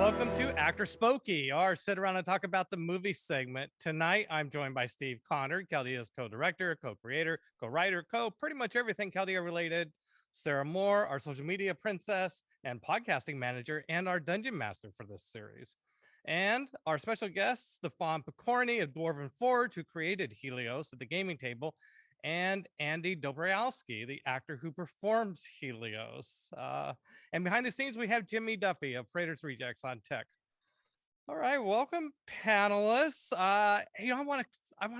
welcome to Actorspokee, our sit around and talk about the movie segment. Tonight, I'm joined by Steve Connor, Chaldea's co-director, co-creator, co-writer, pretty much everything Chaldea related. Sarah Moore, our social media princess and podcasting manager, and our dungeon master for this series. And our special guest, Stefan Picorni of Dwarven Forge, who created Helios at the gaming table, and Andy Dobrowski, the actor who performs Helios. And behind the scenes, we have Jimmy Duffy of Freighters Rejects on tech. All right, welcome, panelists. I want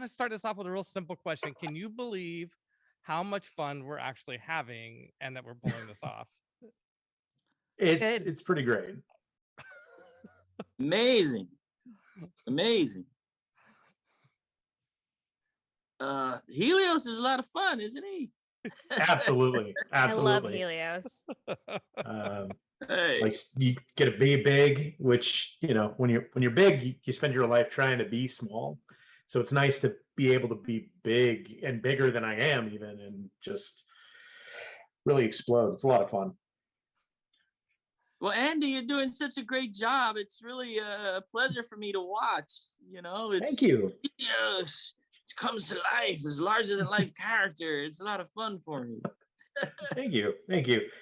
to start this off with a real simple question. Can you believe how much fun we're actually having and that we're pulling this off? It's pretty great. Amazing. Helios is a lot of fun, isn't he? Absolutely. I love Helios. Hey. Like you get to be big, which when you're big, you spend your life trying to be small. So it's nice to be able to be big and bigger than I am even, and just really explode. It's a lot of fun. Well, Andy, you're doing such a great job. It's really a pleasure for me to watch. Thank you. Yes, it comes to life. It's larger than life character. It's a lot of fun for me. Thank you.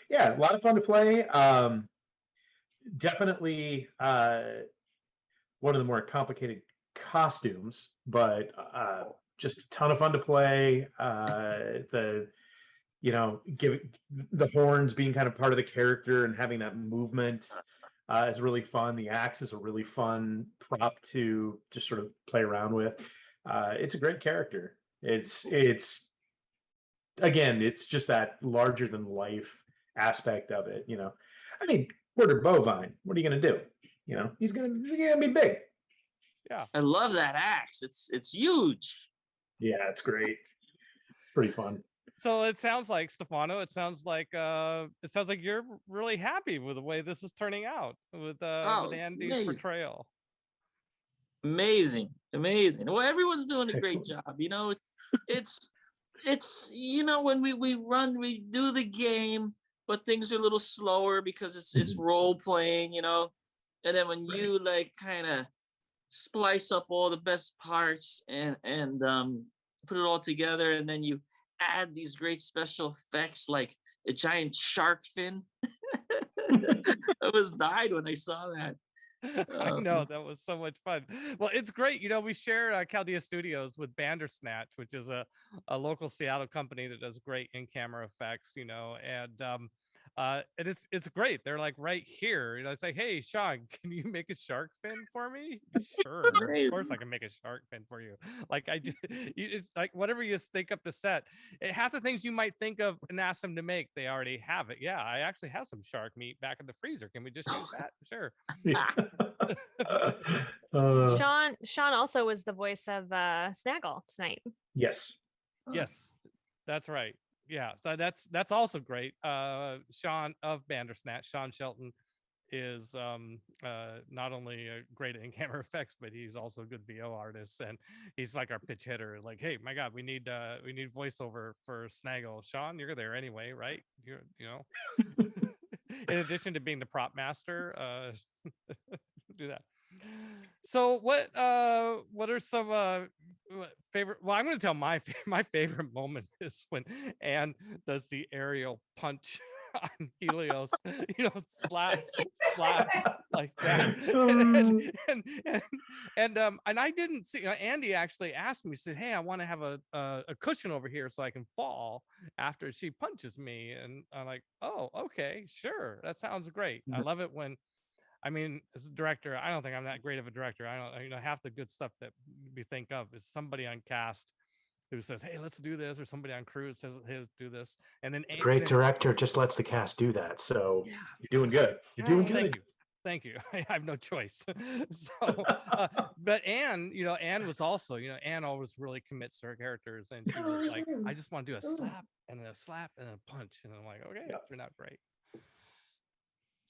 Yeah, a lot of fun to play. Definitely one of the more complicated costumes, but just a ton of fun to play. Give the horns being kind of part of the character and having that movement is really fun. The axe is a really fun prop to just sort of play around with. It's a great character. It's just that larger than life aspect of it. I mean, quarter bovine. What are you gonna do? He's gonna be big. Yeah, I love that axe. It's huge. Yeah, it's great. Pretty fun. So it sounds like, Stefano, it sounds like you're really happy with the way this is turning out with Andy's portrayal. Amazing. Well, everyone's doing a great job. It's when we do the game, but things are a little slower because it's role playing, and then when you like kind of splice up all the best parts and put it all together, and then you add these great special effects like a giant shark fin. I was died when I saw that. I know, that was so much fun. Well, it's great. We share Chaldea Studios with Bandersnatch, which is a local Seattle company that does great in-camera effects, and it's great. They're like right here. I say, hey, Sean, can you make a shark fin for me? Sure, of course I can make a shark fin for you. Like it's like whatever you think up the set. Half the things you might think of and ask them to make, they already have it. Yeah, I actually have some shark meat back in the freezer. Can we just use that? Sure. Sean also was the voice of Snaggle tonight. Yes, that's right. Yeah, so that's also great. Sean of Bandersnatch, Sean Shelton, is not only great at in-camera effects, but he's also a good VO artist, and he's like our pitch hitter. Like, hey, my God, we need voiceover for Snaggle. Sean, you're there anyway, right? In addition to being the prop master, do that. So what are some favorite? Well, I'm going to tell my favorite moment is when Anne does the aerial punch on Helios, slap like that. And I didn't see. Andy actually asked me, said, "Hey, I want to have a cushion over here so I can fall after she punches me." And I'm like, "Oh, okay, sure, that sounds great." I love it when. I mean, as a director, I don't think I'm that great of a director. I don't, half the good stuff that we think of is somebody on cast who says, "Hey, let's do this," or somebody on crew says, "Hey, let's do this." And then a great director just lets the cast do that. So yeah, you're doing good. You're doing good. Thank you. I have no choice. So, but Anne, Anne was also, Anne always really commits to her characters, and she was like, "I just want to do a slap and then a slap and a punch," and I'm like, "Okay, that turned out great."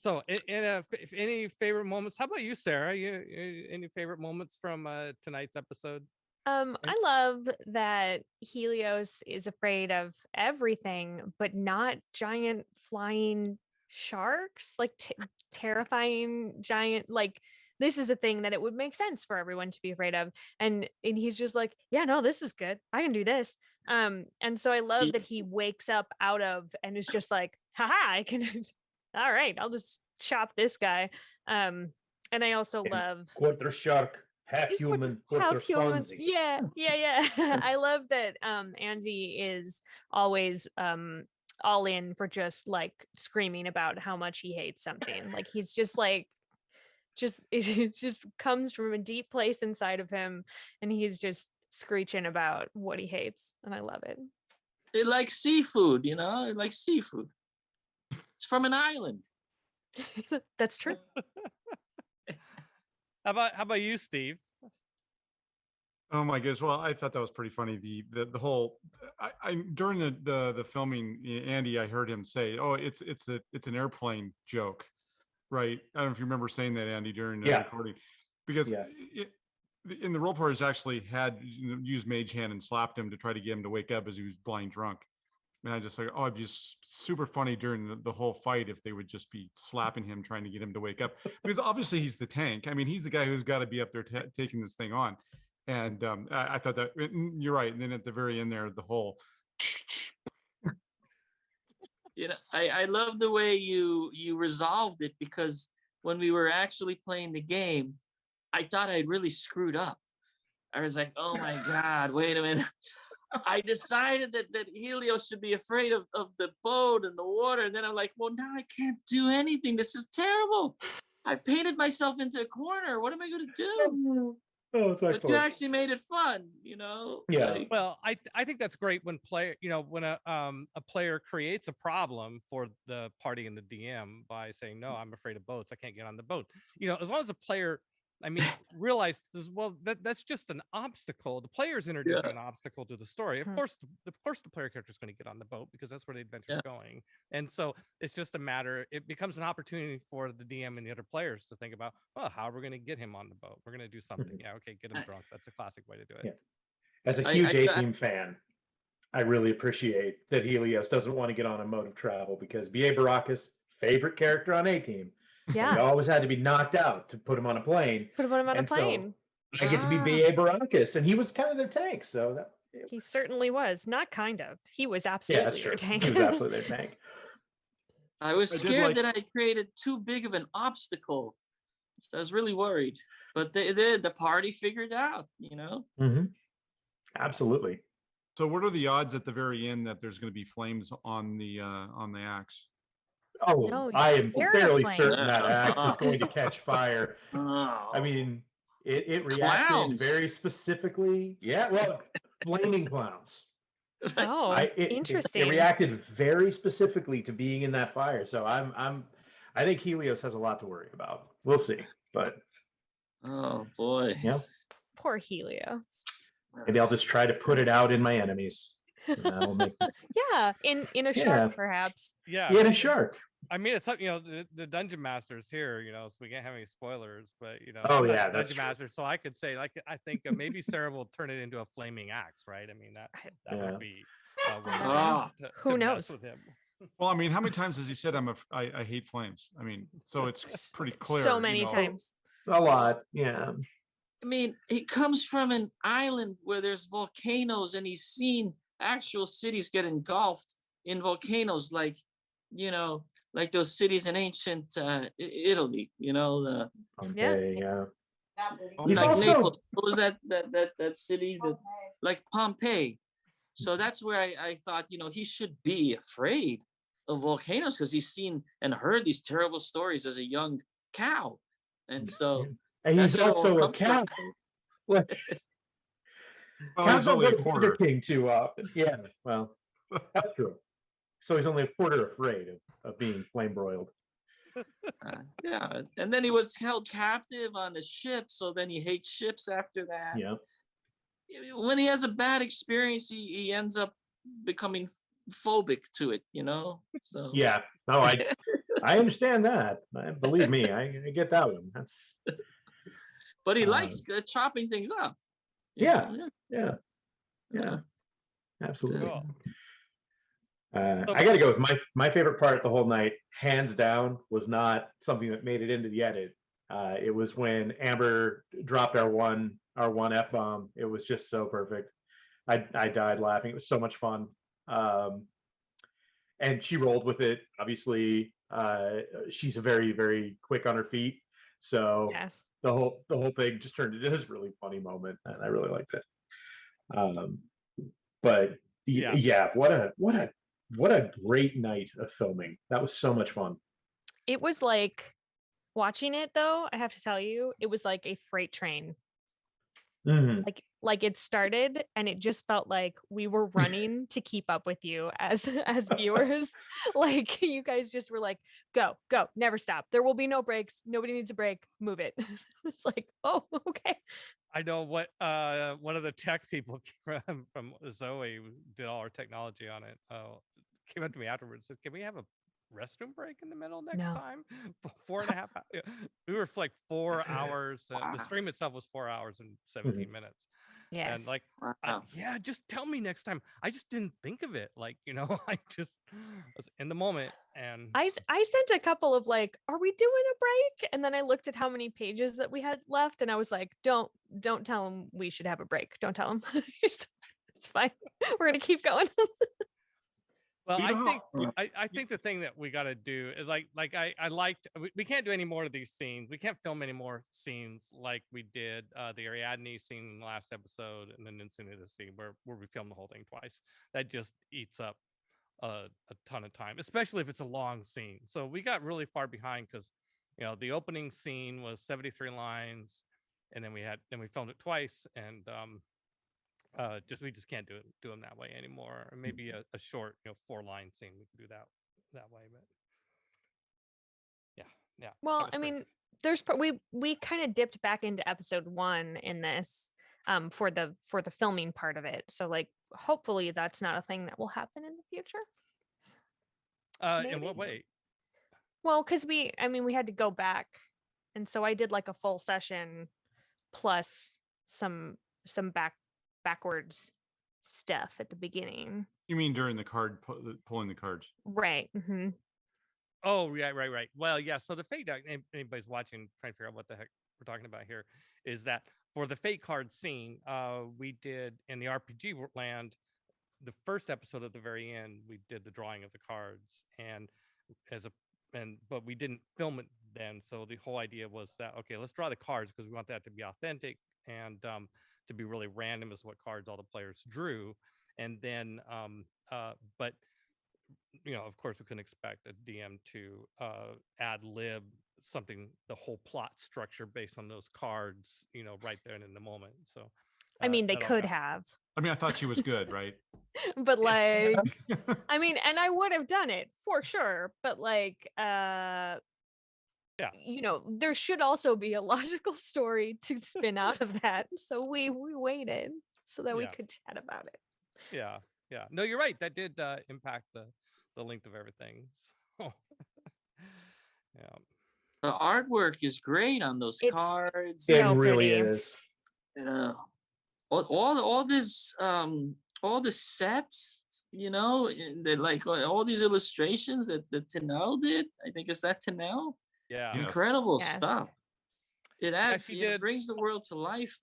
So, any favorite moments? How about you, Sarah? Any favorite moments from tonight's episode? I love that Helios is afraid of everything, but not giant flying sharks, like terrifying giant, like this is a thing that it would make sense for everyone to be afraid of. And he's just like, yeah, no, this is good. I can do this. And so I love that he wakes up out of and is just like, haha, I can all right, I'll just chop this guy. And I also love Quarter shark, half human, quarter half human. Swansea. Yeah. I love that Andy is always all in for just like screaming about how much he hates something. Like he's just like it just comes from a deep place inside of him, and he's just screeching about what he hates, and I love it. It likes seafood, you know. It likes seafood. It's from an island. That's true. How about you, Steve? Oh my goodness! Well, I thought that was pretty funny. The whole I during the filming, Andy, I heard him say, "Oh, it's an airplane joke," right? I don't know if you remember saying that, Andy, during the recording, because in the role players actually had used Mage Hand and slapped him to try to get him to wake up as he was blind drunk. And I just like, oh, it'd be super funny during the whole fight if they would just be slapping him, trying to get him to wake up. Because obviously he's the tank. I mean, he's the guy who's got to be up there taking this thing on. And I thought that you're right. And then at the very end there, the whole. You know, I love the way you resolved it, because when we were actually playing the game, I thought I'd really screwed up. I was like, oh my God, wait a minute. I decided that Helios should be afraid of the boat and the water. And then I'm like, well, now I can't do anything. This is terrible. I painted myself into a corner. What am I going to do? Oh, it's excellent. But you actually made it fun, you know? Yeah. Like, Well, I think that's great when when a player creates a problem for the party and the DM by saying, no, I'm afraid of boats. I can't get on the boat. You know, as long as the player, realize well, that's just an obstacle. The player's introducing an obstacle to the story. Of course, the player character is going to get on the boat because that's where the adventure is going. And so it's just a matter. It becomes an opportunity for the DM and the other players to think about, well, how are we going to get him on the boat? We're going to do something. Yeah, okay, get him drunk. That's a classic way to do it. Yeah. As a huge A-Team fan, I really appreciate that Helios doesn't want to get on a mode of travel, because B.A. Baracus, favorite character on A-Team. Yeah. He always had to be knocked out to put him on a plane. Put him on a plane. So I get to be B.A. Baracus, and he was kind of their tank. So He certainly was. Not kind of. He was absolutely their tank. He was absolutely their tank. I was scared that I created too big of an obstacle. So I was really worried. But the party figured out, you know? Mm-hmm. Absolutely. So what are the odds at the very end that there's going to be flames on the axe? Oh, No, I am fairly terrifying. certain that axe is going to catch fire. Oh. I mean, it reacted Clowns. very specifically. Yeah, well, flaming clowns. Oh, interesting. It reacted very specifically to being in that fire. So I think Helios has a lot to worry about. We'll see, but Oh boy. yeah, Poor Helios. maybe I'll just try to put it out in my enemies. And that'll make Yeah, in a shark, perhaps. Yeah. a shark. I mean, it's something, the dungeon masters here, so we can't have any spoilers, but Oh, I'm not yeah, the that's dungeon true. master, so I could say, like, I think maybe Sarah will turn it into a flaming axe, right? I mean, that Yeah. would be Who to mess knows? with him. Well, I mean, how many times has he said I hate flames? I mean, so it's pretty clear. So many times. A lot, yeah. I mean, he comes from an island where there's volcanoes, and he's seen actual cities get engulfed in volcanoes, like those cities in ancient Italy. Okay, yeah. He's Like also- Naples. What was that city that, like Pompeii? So that's where I thought, he should be afraid of volcanoes, because he's seen and heard these terrible stories as a young cow, and so. And he's that's also all a cat. Like, Well, cats he's don't only go a to quarter. Burger King too often. Yeah, well, that's true. So he's only a quarter afraid of being flame broiled. Yeah, and then he was held captive on a ship, so then he hates ships after that. Yeah. When he has a bad experience, he ends up becoming phobic to it, So Yeah. No, I understand that. Believe me, I get that one. That's but he likes chopping things up. Yeah. Yeah. Absolutely. Cool. I got to go with my favorite part the whole night, hands down, was not something that made it into the edit. It was when Amber dropped our one F-bomb. It was just so perfect. I died laughing. It was so much fun. And she rolled with it. Obviously, she's very, very quick on her feet. So Yes. the whole thing just turned into this really funny moment, and I really liked it. But yeah, what a great night of filming. That was so much fun. It was like watching it though, I have to tell you, it was like a freight train. Mhm. Like it started and it just felt like we were running to keep up with you as viewers. Like you guys just were like, go, never stop. There will be no breaks. Nobody needs a break. Move it. It's like, oh, okay. I know what one of the tech people from Zoe who did all our technology on it came up to me afterwards and said, "Can we have a restroom break in the middle next No. time?" 4.5 hours. We were for like 4 hours. The Wow. stream itself was 4 hours and 17 minutes. Yes. And like, Wow. yeah, just tell me next time. I just didn't think of it. Like, I just was in the moment. And I sent a couple of like, are we doing a break? And then I looked at how many pages that we had left and I was like, don't tell them we should have a break. Don't tell them. It's fine. We're going to keep going. well, You I know think how- I think the thing that we got to do is like I liked we can't do any more of these scenes. We can't film any more scenes like we did the Ariadne scene in the last episode and then Incinerator scene where we filmed the whole thing twice. That just eats up a ton of time, especially if it's a long scene. So we got really far behind because the opening scene was 73 lines, and then we filmed it twice, and we just can't do them that way anymore. Or maybe a short 4-line scene we could do that way, but yeah, that Well, was I mean, crazy. there's we kind of dipped back into episode 1 in this for the filming part of it. So like hopefully that's not a thing that will happen in the future. In what maybe. way? Well, because we had to go back, and so I did like a full session plus some backwards stuff at the beginning. You mean during the pulling the cards? Right. Mm-hmm. Oh, yeah, right. Well, yeah. So the fate, anybody's watching, trying to figure out what the heck we're talking about here, is that for the fate card scene, we did in the RPG land, the first episode at the very end, we did the drawing of the cards, but we didn't film it then. So the whole idea was that, okay, let's draw the cards because we want that to be authentic and to be really random as what cards all the players drew. And then, but of course, we couldn't expect a DM to ad lib something, the whole plot structure based on those cards, right there and in the moment. So, I mean, they that all could got- have, I mean, I thought she was good, right? but like, I mean, and I would have done it for sure, but like, Yeah. There should also be a logical story to spin out of that. So we waited so that we Yeah. could chat about it. Yeah. No, you're right. That did impact the length of everything. So, yeah. The artwork is great on those It's cards. so It really pretty. is. All this all the sets, like all these illustrations that Tanel did. I think it's that Tanel. Yeah. Yes. Incredible Yes. stuff. It adds, she it did. brings the world to life.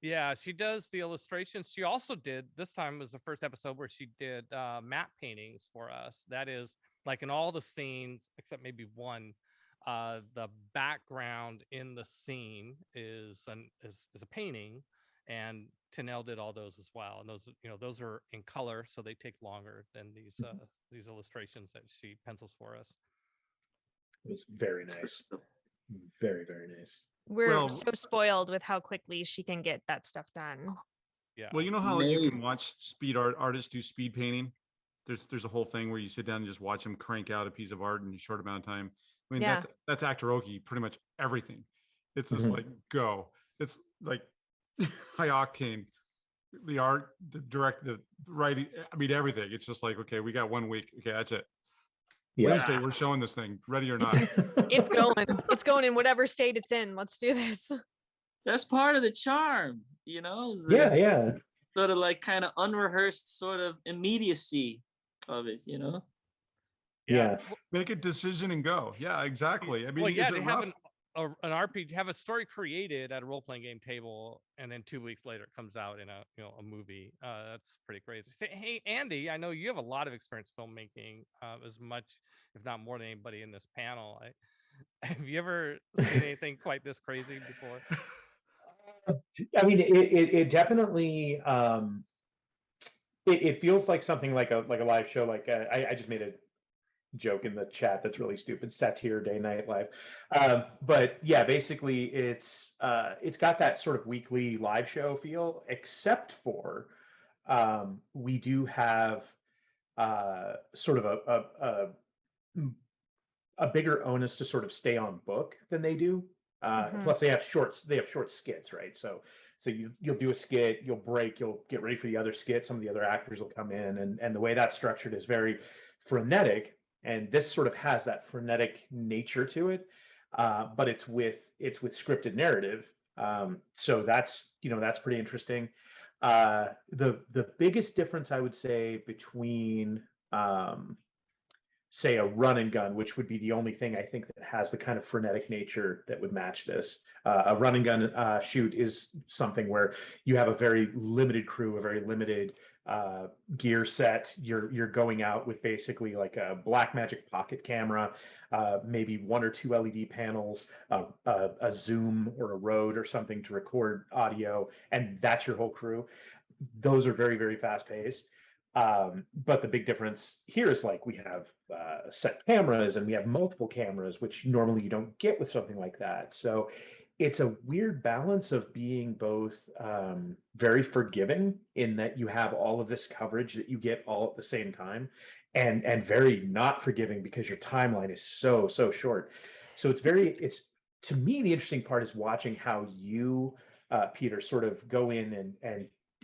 Yeah, she does the illustrations. She also did, this time was the first episode where she did map paintings for us. That is like in all the scenes, except maybe one, the background in the scene is a painting, and Tanel did all those as well. And those are in color, so they take longer than these illustrations that she pencils for us. It was very nice. Very, very nice. We're Well- so spoiled with how quickly she can get that stuff done. Yeah. Well, you know how you Amazing. can watch artists do speed painting? There's a whole thing where you sit down and just watch them crank out a piece of art in a short amount of time. I mean, Yeah. that's Actoroke, pretty much everything. It's just Mhm. like go. It's like high octane. The art, the writing, I mean everything. It's just like, okay, we got 1 week. Okay, that's it. Yeah. Wednesday, we're showing this thing, ready or not. It's going. It's going in whatever state it's in. Let's do this. That's part of the charm, is Yeah, the yeah. sort of like kind of unrehearsed sort of immediacy of it, you know? Yeah. Make a decision and go. Yeah, exactly. I mean, Well, yeah, is to it have rough? an RPG, have a story created at a role playing game table, and then 2 weeks later it comes out in a movie. That's pretty crazy. Say, hey, Andy, I know you have a lot of experience filmmaking, as much, if not more than anybody in this panel. Have you ever seen anything quite this crazy before? I mean, it definitely it feels like something like a live show. Like I just made a joke in the chat that's really stupid. Satire Day Night Live, but yeah, basically it's got that sort of weekly live show feel, except for we do have sort of a bigger onus to sort of stay on book than they do. Plus, they have short skits, right? So you'll do a skit, you'll break, you'll get ready for the other skit. Some of the other actors will come in, and the way that's structured is very frenetic. And this sort of has that frenetic nature to it, but it's with scripted narrative. So that's pretty interesting. The biggest difference I would say between say a run and gun, which would be the only thing I think that has the kind of frenetic nature that would match this. A run and gun shoot is something where you have a very limited crew, a very limited gear set. You're going out with basically like a Blackmagic pocket camera, maybe 1 or 2 LED panels, a Zoom or a Rode or something to record audio, and that's your whole crew. Those are very, very fast paced. But the big difference here is like we have set cameras and we have multiple cameras, which normally you don't get with something like that. So it's a weird balance of being both very forgiving in that you have all of this coverage that you get all at the same time, and very not forgiving because your timeline is so short. So it's to me, the interesting part is watching how you, Peter, sort of go in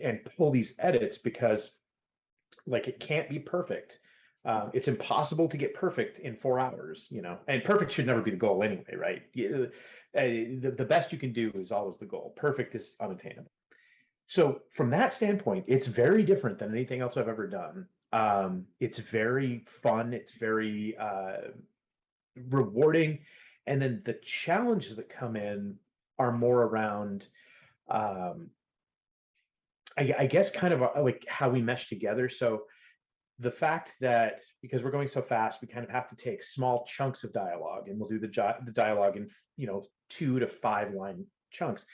and pull these edits, because like it can't be perfect. It's impossible to get perfect in 4 hours, and perfect should never be the goal anyway, right? The best you can do is always the goal. Perfect is unattainable. So from that standpoint, it's very different than anything else I've ever done. It's very fun. It's very rewarding. And then the challenges that come in are more around, I guess, kind of like how we mesh together. So the fact that because we're going so fast, we kind of have to take small chunks of dialogue, and we'll do the dialogue in 2 to 5 line chunks.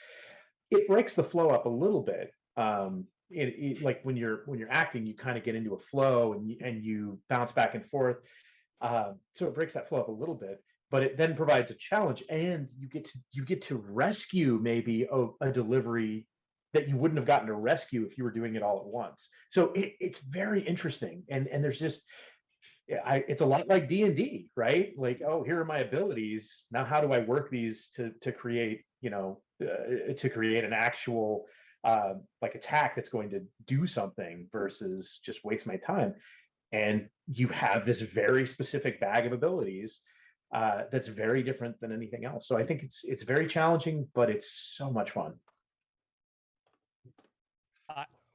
It breaks the flow up a little bit. Like when you're acting, you kind of get into a flow and you bounce back and forth. So it breaks that flow up a little bit, but it then provides a challenge, and you get to rescue maybe a delivery that you wouldn't have gotten to rescue if you were doing it all at once. So it's very interesting, and there's just it's a lot like D&D, right? Like, oh, here are my abilities. Now, how do I work these to create to create an actual like attack that's going to do something versus just waste my time? And you have this very specific bag of abilities that's very different than anything else. So I think it's very challenging, but it's so much fun.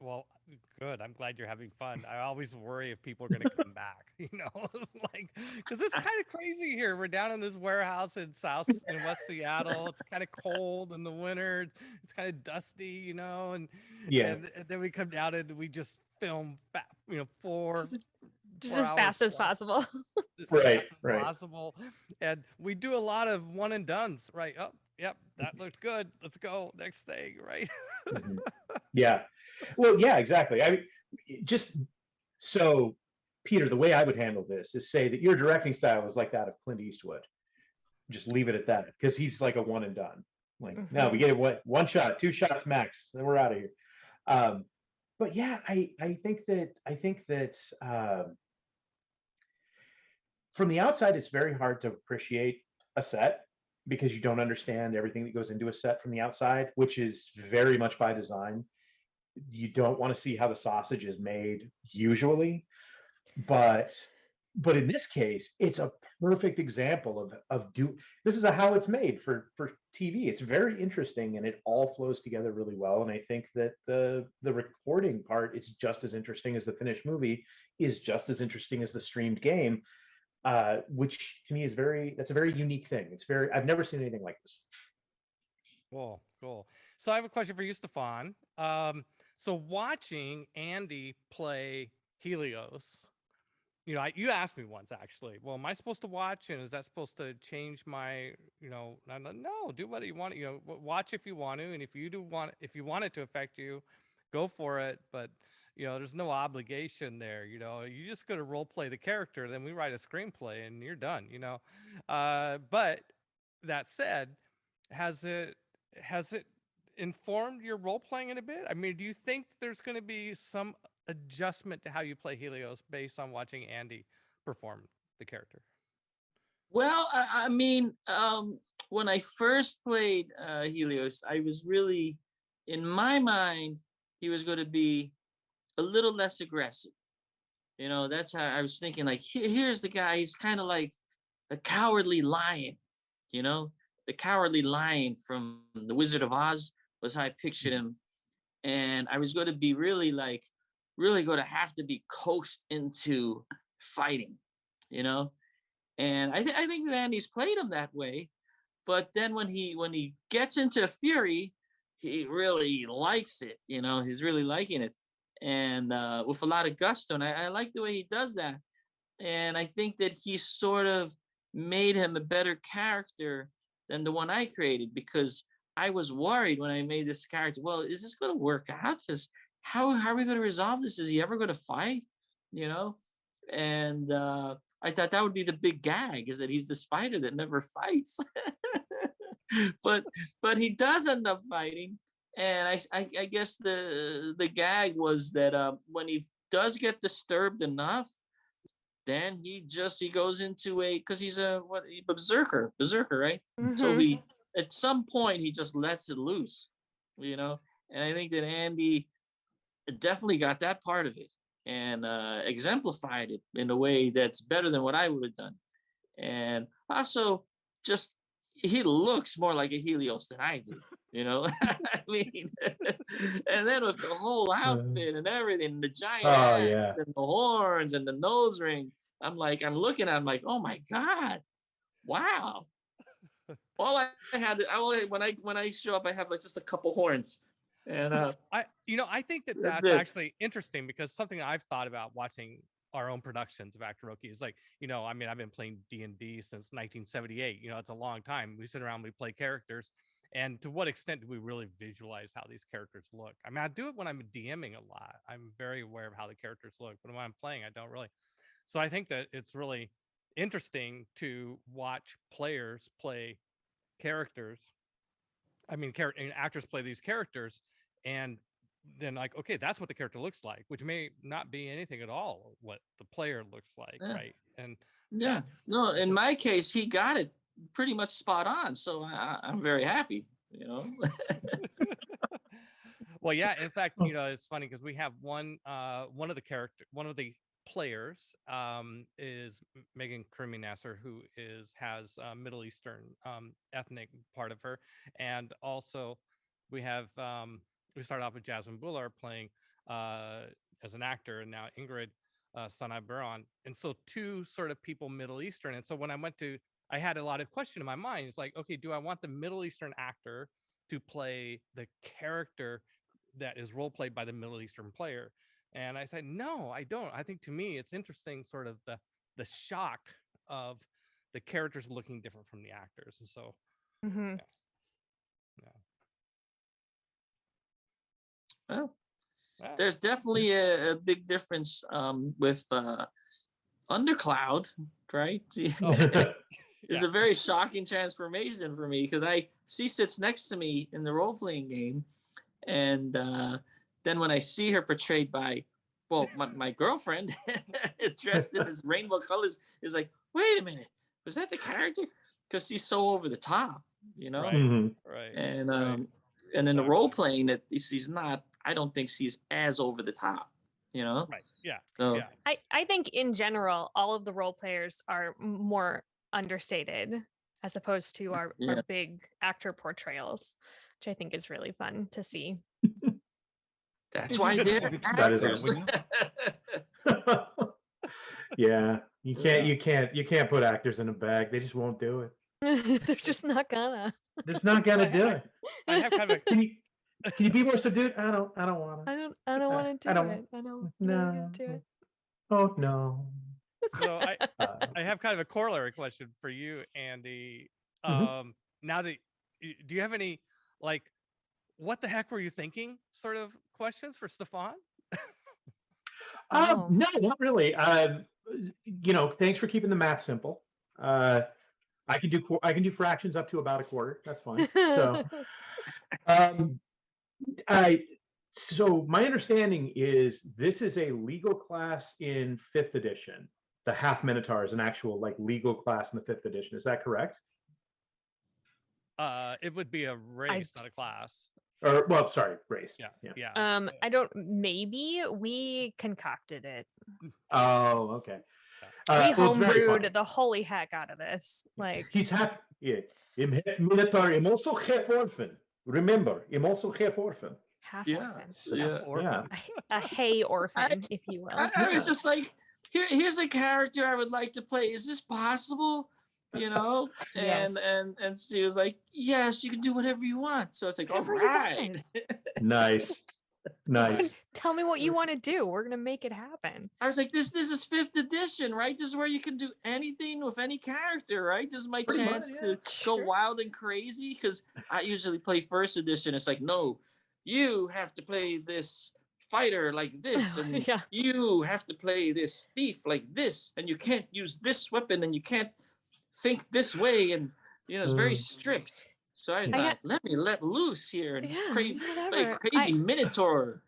Well, good. I'm glad you're having fun. I always worry if people are going to come back, It's like, because it's kind of crazy here. We're down in this warehouse in West Seattle. It's kind of cold in the winter. It's kind of dusty, and then we come down and we just film, 4 just as fast as possible. Right. Possible. And we do a lot of one and dones, right? Oh, yep, that looked good. Let's go next thing, right? Mm-hmm. Yeah. Well, yeah, exactly. So, Peter, the way I would handle this is say that your directing style is like that of Clint Eastwood. Just leave it at that, because he's like a one and done. Like, no, we get it one shot, 2 shots max, then we're out of here. But yeah, I think that from the outside, it's very hard to appreciate a set because you don't understand everything that goes into a set from the outside, which is very much by design. You don't want to see how the sausage is made usually, but but in this case, it's a perfect example of this is how it's made for TV. It's very interesting, and it all flows together really well. And I think that the recording part is just as interesting as the finished movie, is just as interesting as the streamed game, which to me is that's a very unique thing. I've never seen anything like this. Cool, cool. So I have a question for you, Stefan. So watching Andy play Helios, you asked me once actually, well, am I supposed to watch, and is that supposed to change my, I'm like, no, do what you want, watch if you want to, and if you want it to affect you, go for it. But there's no obligation there. You just go to role play the character, then we write a screenplay and you're done. But that said, has it informed your role playing in a bit? I mean, do you think there's going to be some adjustment to how you play Helios based on watching Andy perform the character? Well, I mean, when I first played Helios, I was really, in my mind, he was going to be a little less aggressive. That's how I was thinking. Like, here's the guy. He's kind of like a cowardly lion. The cowardly lion from The Wizard of Oz was how I pictured him. And I was going to be really going to have to be coaxed into fighting, And I think that Andy's played him that way. But then when he gets into fury, he really likes it. He's really liking it. And with a lot of gusto. And I like the way he does that. And I think that he sort of made him a better character than the one I created, because I was worried when I made this character. Well, is this going to work out? Because how are we going to resolve this? Is he ever going to fight? And I thought that would be the big gag, is that he's this fighter that never fights. but he does end up fighting. And I guess the gag was that when he does get disturbed enough, then he goes into because he's a berserker, right? Mm-hmm. So he, at some point, he just lets it loose, And I think that Andy definitely got that part of it and exemplified it in a way that's better than what I would have done. And also, just he looks more like a Helios than I do. I mean, and then with the whole outfit and everything, the giant hats and the horns and the nose ring, I'm looking at him like, oh my God, wow. All I had, when I show up, I have just a couple horns. And I think that's actually interesting, because something I've thought about watching our own productions of Actoroke is I mean, I've been playing D&D since 1978. It's a long time. We sit around, we play characters. And to what extent do we really visualize how these characters look? I mean, I do it when I'm DMing a lot. I'm very aware of how the characters look, but when I'm playing, I don't really. So I think that it's really interesting to watch players play characters. I mean, actors play these characters, and then okay, that's what the character looks like, which may not be anything at all what the player looks like, right? And no, in my case, he got it pretty much spot on, so I'm very happy. Well, yeah. In fact, it's funny because we have one of the players is Megan Krimi Nasser, who has Middle Eastern ethnic part of her, and also we have we started off with Jasmine Bullard playing as an actor, and now Ingrid Sanai Buran, and so two sort of people Middle Eastern. And so when I had a lot of question in my mind. It's like, okay, do I want the Middle Eastern actor to play the character that is role played by the Middle Eastern player? And I said, no, I don't. I think to me, it's interesting, sort of the shock of the characters looking different from the actors. And so, Well, there's definitely a big difference with Undercloud, right? It's a very shocking transformation for me, because she sits next to me in the role-playing game, and then when I see her portrayed by, my girlfriend dressed in his rainbow colors, is like, wait a minute, was that the character? Because she's so over the top, Right. And right. And then the role playing that she's not, I don't think she's as over the top, Right. Yeah. So Yeah. I think in general, all of the role players are more understated as opposed to our Yeah. big actor portrayals, which I think is really fun to see. that's If why you they're kind of expect is that, actors. wouldn't Yeah, you can't Yeah. you can't put actors in a bag. They just won't do it. They're just not gonna. They're just not gonna do it. I have kind of a Can you be more subdued? I don't want to. I don't want to I do don't. it. I don't No. do it. Oh no. so Uh, I have kind of a corollary question for you, Andy. Mhm. Now that do you have any like what the heck were you thinking sort of questions for Stefan? Oh. No, not really. Thanks for keeping the math simple. I can do fractions up to about a quarter. That's fine. So, um, I so my understanding is this is a legal class in fifth edition. The half minotaur is an actual like legal class in the fifth edition. Is that correct? It would be a race, not a class. Or well, sorry, race. Yeah. Yeah. Yeah. I don't. Maybe we concocted it. Oh, okay. We Well, it's very funny. homebrewed the holy heck out of this. Like He's half, yeah. I'm half minotaur. I'm also half orphan. Remember, I'm also half orphan. half Yeah. orphan. So, Yeah. Orphan. A hay orphan, if you will. I was just like, here's a character I would like to play. Is this possible? You know? Yes. And she was like, yes, you can do whatever you want. So it's like, all Whatever you right. want. Nice, nice. Tell me what you want to do. We're gonna make it happen. I was like, this is fifth edition, right? This is where you can do anything with any character, right? This is my Pretty chance much, to go Sure. wild and crazy because I usually play first edition. It's like, no, you have to play this fighter like this, and Yeah. you have to play this thief like this, and you can't use this weapon, and you can't think this way, and it's very strict. So I thought, let me let loose here and Yeah, crazy, like whatever. crazy minotaur.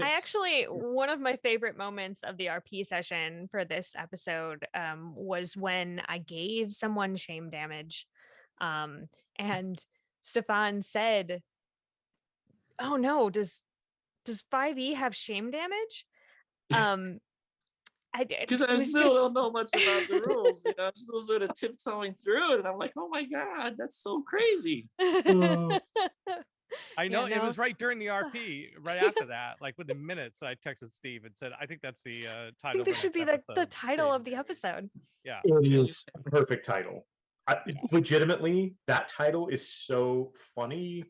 I actually, one of my favorite moments of the RP session for this episode was when I gave someone shame damage. And Stefan said, oh no, does 5e have shame damage? I did. Because I still don't know much about the rules. I'm still sort of tiptoeing through it. And I'm like, oh my God, that's so crazy. I know Yeah, it no. was right during the RP, right after that, like within minutes, I texted Steve and said, I think that's the I title. think this should be the title of the episode. Yeah. It is a perfect title. Legitimately, that title is so funny.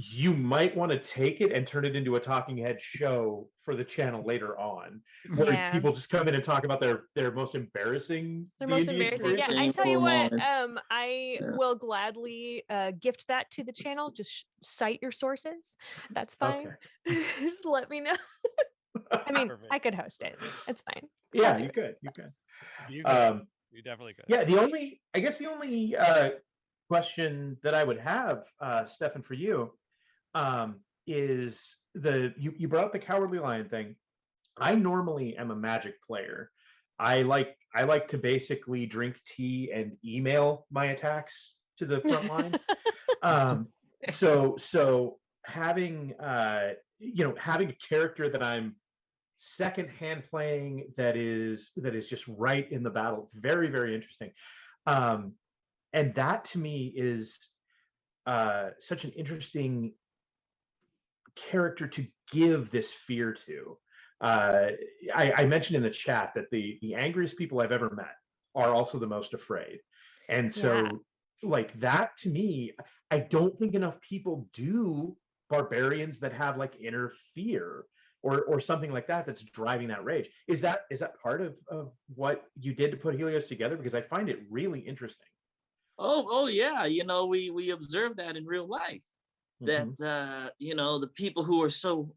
You might want to take it and turn it into a talking head show for the channel later on, where Yeah. people just come in and talk about their most embarrassing. They're most D&D embarrassing. Yeah, I experiences. tell you what, moment. I Yeah. will gladly gift that to the channel. Just cite your sources. That's fine. Okay. Just let me know. I mean, Perfect. I could host it. It's fine. Yeah, do you it. could. You could. You could. You definitely could. Yeah, the only question that I would have, Stefan, for you, is you brought up the Cowardly Lion thing. I normally am a Magic player. I like to basically drink tea and email my attacks to the front line. So having having a character that I'm secondhand playing that is just right in the battle, very, very interesting. And that to me is such an interesting character to give this fear to. I mentioned in the chat that the angriest people I've ever met are also the most afraid. And so like that to me, I don't think enough people do barbarians that have like inner fear or something like that that's driving that rage. Is that part of what you did to put Helios together? Because I find it really interesting. Oh yeah. We observe that in real life. Mhm. That the people who are so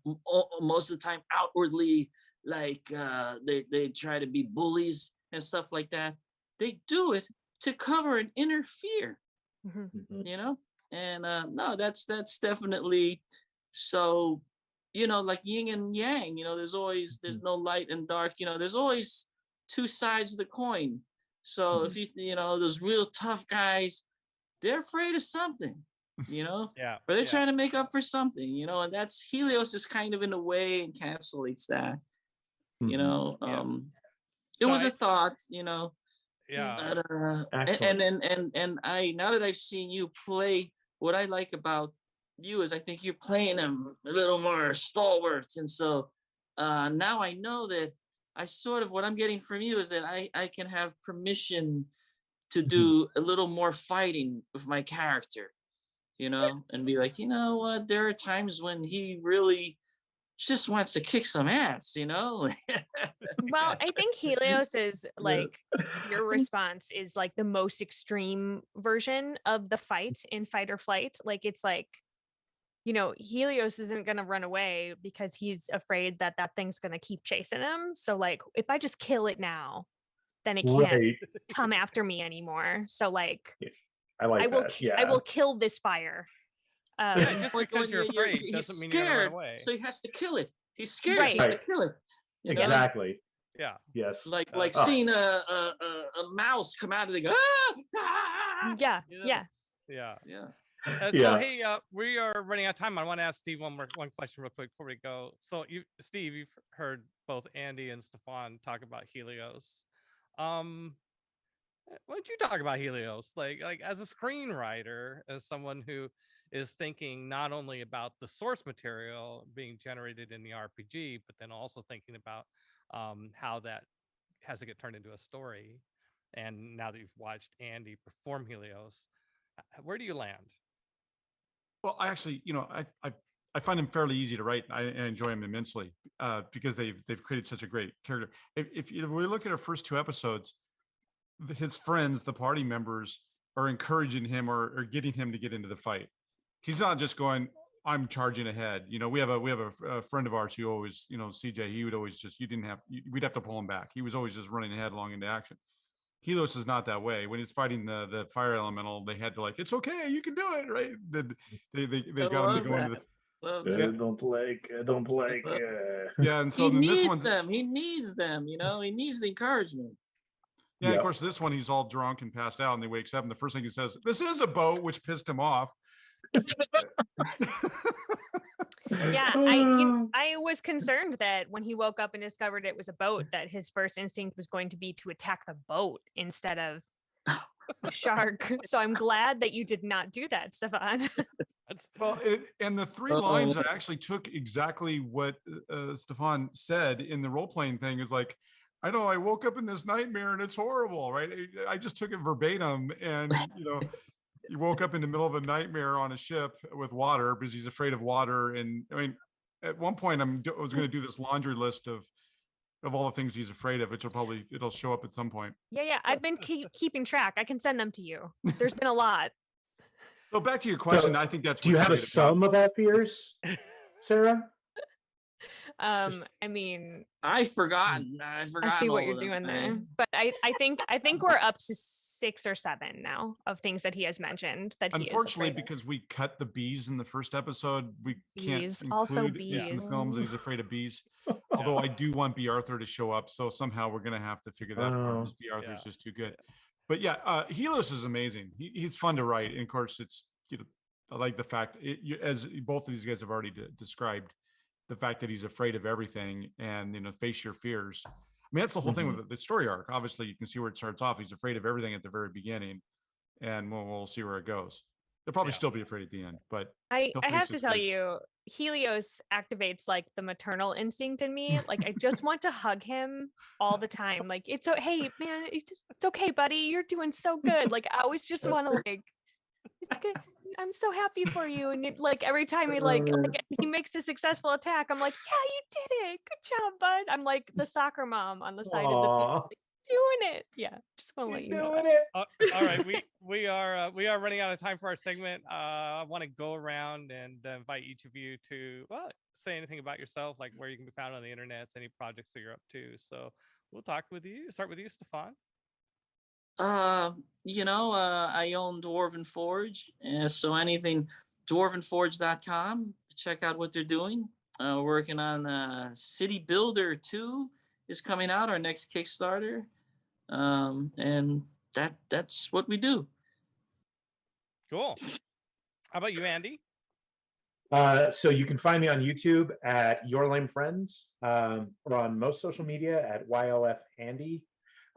most of the time outwardly like they try to be bullies and stuff like that, they do it to cover an inner fear. Mhm. And no, that's definitely so. Like yin and yang. There's no light and dark. There's always two sides of the coin. So if those real tough guys, they're afraid of something. Yeah. Or they're trying to make up for something, and that's Helios is kind of in a way encapsulates that. You know, it So was a thought. You know, Yeah. Excellent. and I now that I've seen you play, what I like about you is I think you're playing him a little more stalwart, and so now I know that I sort of what I'm getting from you is that I can have permission to do a little more fighting with my character, you know, and be like, you know what, there are times when he really just wants to kick some ass, you know. Well, I think Helios is like your response is like the most extreme version of the fight in fight or flight. Like it's like, you know, Helios isn't going to run away because he's afraid that that thing's going to keep chasing him. So like if I just kill it now, then it can't Right. come after me anymore. So like I like I will that. I will kill this fire. Yeah, just Like because when you're afraid he's doesn't mean you're gonna run scared, away. so he has to kill it. He's scared, Right. so he has to kill it. You know? Exactly. Yeah. Yes. Like Oh. seeing a mouse come out of the Yeah, you know? yeah. Yeah. Yeah. So Yeah. hey, we are running out of time. I want to ask Steve one question real quick before we go. So Steve, you've heard both Andy and Stefan talk about Helios. Why don't you talk about Helios? Like as a screenwriter, as someone who is thinking not only about the source material being generated in the RPG, but then also thinking about how that has to get turned into a story. And now that you've watched Andy perform Helios, where do you land? Well, I actually, you know, I find him fairly easy to write. I enjoy him immensely because they've created such a great character. If we look at our first two episodes, his friends, the party members, are encouraging him or getting him to get into the fight. He's not just going, I'm charging ahead. You know, we have a friend of ours who always, you know, CJ, he would always just, we'd have to pull him back. He was always just running ahead along into action. Helios is not that way. When he's fighting the fire elemental, they had to like, it's okay, you can do it, right? They got him to go into the Don't like. yeah, and so He then this needs one's them. He needs them. You know, he needs the encouragement. yeah, Yeah. of course, this one he's all drunk and passed out, and he wakes up, and the first thing he says, "This is a boat," which pissed him off. Yeah, I was concerned that when he woke up and discovered it was a boat, that his first instinct was going to be to attack the boat instead of a shark. So I'm glad that you did not do that, Stefan. Well, and the three lines I actually took exactly what Stefan said in the role playing thing. Is like, I know I woke up in this nightmare and it's horrible, right? I just took it verbatim, and you know. He woke up in the middle of a nightmare on a ship with water because he's afraid of water. And I mean, at one point I was going to do this laundry list of all the things he's afraid of, which it'll show up at some point. Yeah. I've been keeping track. I can send them to you. There's been a lot. So back to your question, So, I think that's do you what's have a great about- sum of that fears, Sarah? I mean, I've forgotten. I see what you're doing there, but I think we're up to 6 or 7 now of things that he has mentioned that he is Unfortunately, afraid of. because we cut the bees in the first episode, we can't Bees, include also this in the bees. films. He's afraid of bees. Although I do want B. Arthur to show up, so somehow we're going to have to figure that part. Because B. Arthur is just too good. But yeah, Helios is amazing. He's fun to write, and of course, it's I like the fact as both of these guys have already described. The fact that he's afraid of everything and face your fears. I mean, that's the whole thing with the story arc. Obviously, you can see where it starts off. He's afraid of everything at the very beginning, and we'll see where it goes. They'll probably still be afraid at the end, but I have to tell you, Helios activates like the maternal instinct in me. Like I just want to hug him all the time. Like hey man, it's okay, buddy. You're doing so good. Like I always just want to like, it's good. I'm so happy for you. And like every time he makes a successful attack, I'm like, yeah, you did it. Good job, bud. I'm like the soccer mom on the side of the field, like, doing it. Yeah, just want to let you know. All right, we are running out of time for our segment. I want to go around and invite each of you to say anything about yourself, like where you can be found on the internet, any projects that you're up to. So we'll start with you, Stefan. I own Dwarven Forge, so anything dwarvenforge.com to check out what they're doing. Working on City Builder 2 is coming out, our next Kickstarter, and that's what we do. Cool. How about you, Andy? So you can find me on YouTube at Your Lame Friends, or on most social media at YLF Andy.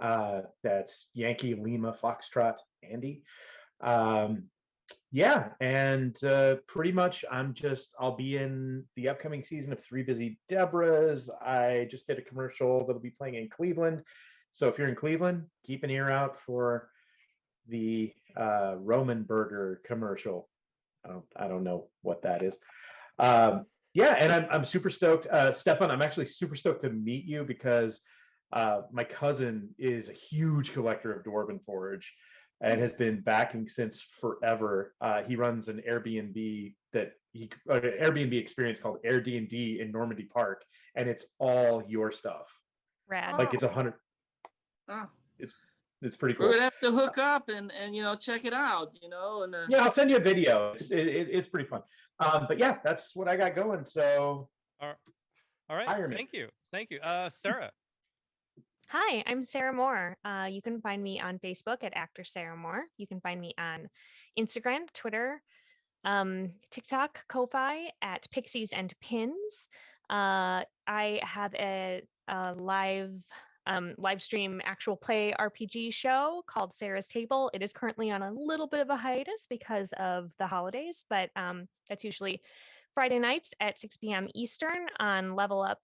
That's Yankee Lima Foxtrot Andy. Yeah, and pretty much I'll be in the upcoming season of Three Busy Debras. I just did a commercial that'll be playing in Cleveland. So if you're in Cleveland, keep an ear out for the Roman Burger commercial. I don't know what that is. Yeah, and I'm super stoked. Stefan, I'm actually super stoked to meet you because my cousin is a huge collector of Dwarven Forge and has been backing since forever. He runs an Airbnb an Airbnb experience called Air D&D in Normandy Park, and it's all your stuff. Rad. Like it's 100. Oh. It's pretty cool. We're gonna have to hook up and check it out, and yeah, I'll send you a video. It's pretty fun. But yeah, that's what I got going. So All right. Thank you. Sarah. Hi, I'm Sarah Moore. You can find me on Facebook at Actor Sarah Moore. You can find me on Instagram, Twitter, TikTok, Ko-fi at Pixies and Pins. I have a live stream actual play RPG show called Sarah's Table. It is currently on a little bit of a hiatus because of the holidays, but that's usually Friday nights at 6 p.m. Eastern on Level Up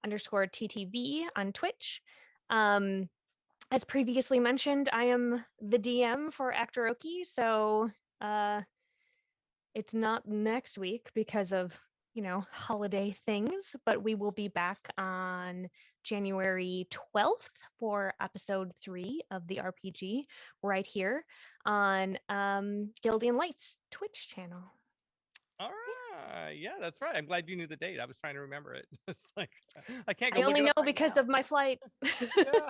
_TTV on Twitch. As previously mentioned, I am the DM for Actoroke, so it's not next week because of holiday things, but we will be back on January 12th for episode 3 of the RPG right here on Gildian Light's Twitch channel. All right. Yeah, that's right. I'm glad you knew the date. I was trying to remember it. It's like I can't go. I only know because of my flight. Yeah.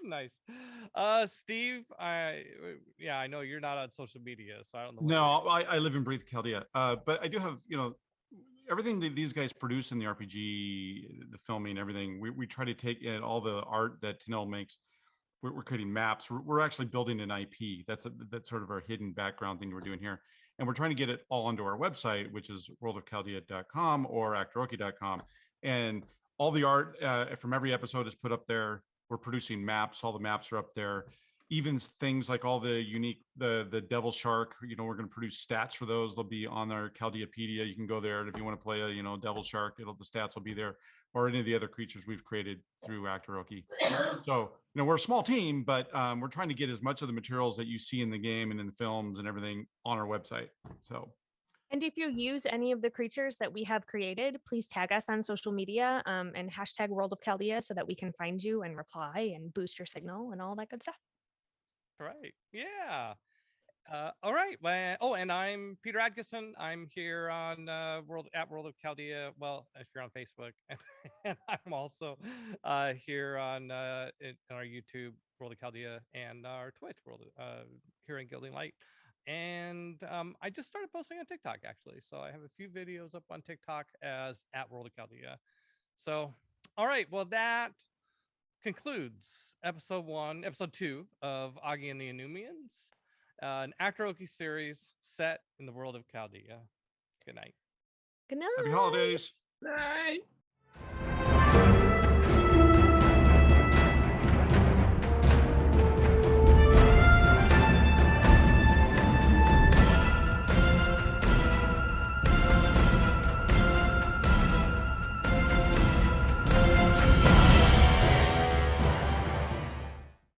Nice. Steve, I know you're not on social media, so I don't know. No, I live and breathe Chaldea. But I do have, everything that these guys produce in the RPG, the filming, everything. We try to take in all the art that Tanel makes. We're creating maps. We're actually building an IP. That's sort of our hidden background thing we're doing here. And we're trying to get it all onto our website, which is worldofchaldea.com or actoroke.com. And all the art from every episode is put up there. We're producing maps. All the maps are up there. Even things like all the unique, the Devil Shark, we're going to produce stats for those. They'll be on our Chaldeapedia. You can go there. And if you want to play a, Devil Shark, the stats will be there, or any of the other creatures we've created through Actoroke. So, we're a small team, but we're trying to get as much of the materials that you see in the game and in the films and everything on our website. So. And if you use any of the creatures that we have created, please tag us on social media and hashtag World of Chaldea so that we can find you and reply and boost your signal and all that good stuff. Right. Yeah. All right. Well, and I'm Peter Adkison. I'm here on World of Chaldea. Well, if you're on Facebook, and I'm also here on in our YouTube World of Chaldea and our Twitch here in Gilding Light. And I just started posting on TikTok actually, so I have a few videos up on TikTok as at World of Chaldea. So, all right. Well, that concludes episode 2 of Aggee and the Anumians, an Actoroke series set in the world of Chaldea. Good night. Good night. Happy holidays. Bye.